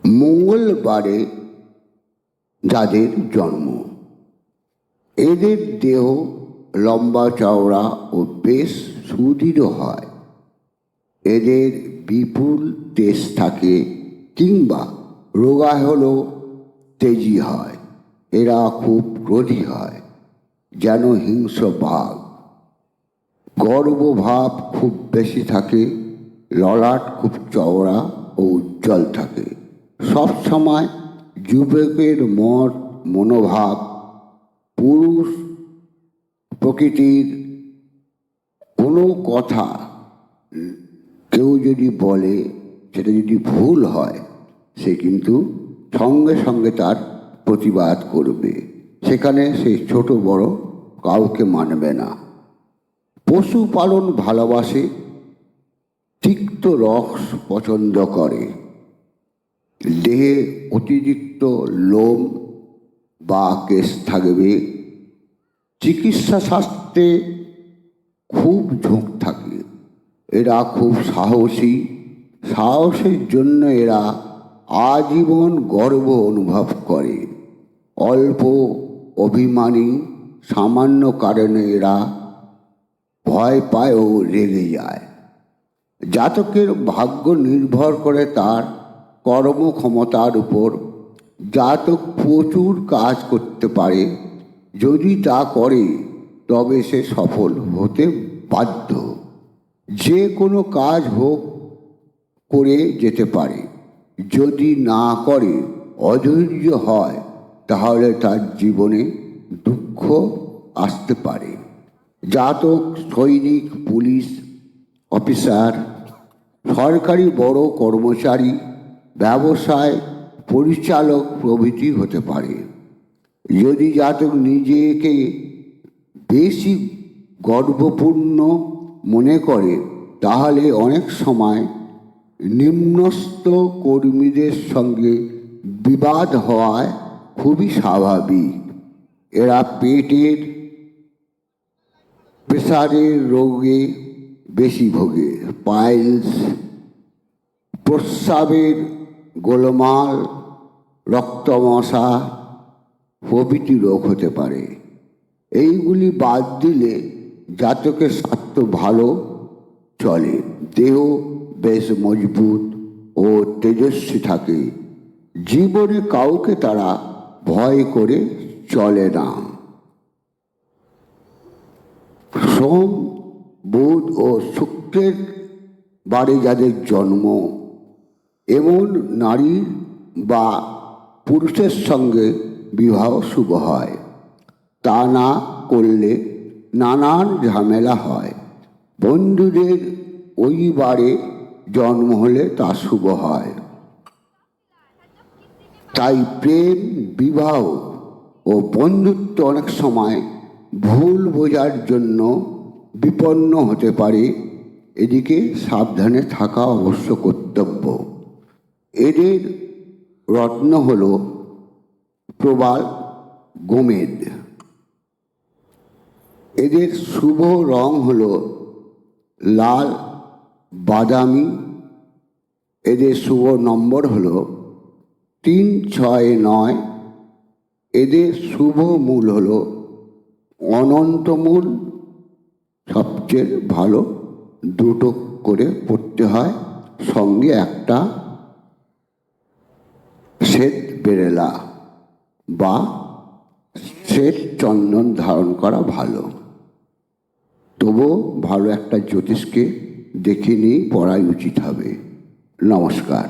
মঙ্গলবারে যাদের জন্ম, এদের দেহ লম্বা চওড়া ও বেশ সুদৃঢ় হয়। এদের বিপুল তেজ থাকে কিংবা রোগা হলেও তেজি হয়। এরা খুব ক্রোধী হয়, যেন হিংস্র বাঘ। গর্বভাব খুব বেশি থাকে। ললাট খুব চওড়া ও উজ্জ্বল থাকে। সবসময় যুবকের মনোভাব। পুরুষ প্রকৃতির কোনো কথা কেউ যদি বলে, সেটা যদি ভুল হয়, সে কিন্তু সঙ্গে সঙ্গে তার প্রতিবাদ করবে। সেখানে সে ছোট বড় কাউকে মানবে না। পশুপালন ভালোবাসে, তিক্ত রস পছন্দ করে। দেহে অতিরিক্ত লোম বা কেশ থাকবে। চিকিৎসা শাস্ত্রে খুব ঝোঁক থাকে। এরা খুব সাহসী। সাহসের জন্য এরা আজীবন গর্ব অনুভব করে। অল্প অভিমানী, সামান্য কারণে এরা ভয় পায় ও রেগে যায়। জাতকের ভাগ্য নির্ভর করে তার কর্মক্ষমতার উপর। জাতক প্রচুর কাজ করতে পারে। যদি তা করে তবে সে সফল হতে বাধ্য। যে কোনো কাজ হোক করে যেতে পারে। যদি না করে, অধৈর্য হয়, তাহলে তার জীবনে দুঃখ আসতে পারে। জাতক সৈনিক, পুলিশ অফিসার, সরকারি বড় কর্মচারী, ব্যবসায় পরিচালক প্রভৃতি হতে পারে। যদি জাতক নিজেকে বেশি গর্বপূর্ণ মনে করে, তাহলে অনেক সময় নিম্নস্থ কর্মীদের সঙ্গে বিবাদ হওয়ায় খুবই স্বাভাবিক। এরা পেটের প্রেসারের রোগে বেশি ভোগে। পাইলস, প্রস্রাবের গোলমাল, রক্তমশা প্রভৃতি রোগ হতে পারে। এইগুলি বাদ দিলে জাতকের স্বাস্থ্য ভালো চলে। দেহ বেশ মজবুত ও তেজস্বী থাকে। জীবনে কাউকে তারা ভয় করে চলে না। সোম, বুধ ও শুক্রের বারে যাদের জন্ম, এমন নারী বা পুরুষের সঙ্গে বিবাহ শুভ হয়। তা না করলে নানান ঝামেলা হয়। বন্ধুদের ওই বারে জন্ম হলে তা শুভ হয়। তাই প্রেম, বিবাহ ও বন্ধুত্ব অনেক সময় ভুল বোঝার জন্য বিপন্ন হতে পারে। এদিকে সাবধানে থাকা অবশ্য কর্তব্য। এদের রত্ন হল প্রবাল গোমেদ। এদের শুভ রং হল লাল বাদামি। এদের শুভ নম্বর হল 369। এদের শুভ মূল হল অনন্তমূল। সবচেয়ে ভালো দুটো করে পড়তে হয়, সঙ্গে একটা শ্বেত বেরেলা বা শ্বেত চন্দন ধারণ করা ভালো। তবুও ভালো একটা জ্যোতিষকে দেখে নিয়ে পড়াই উচিত হবে। নমস্কার।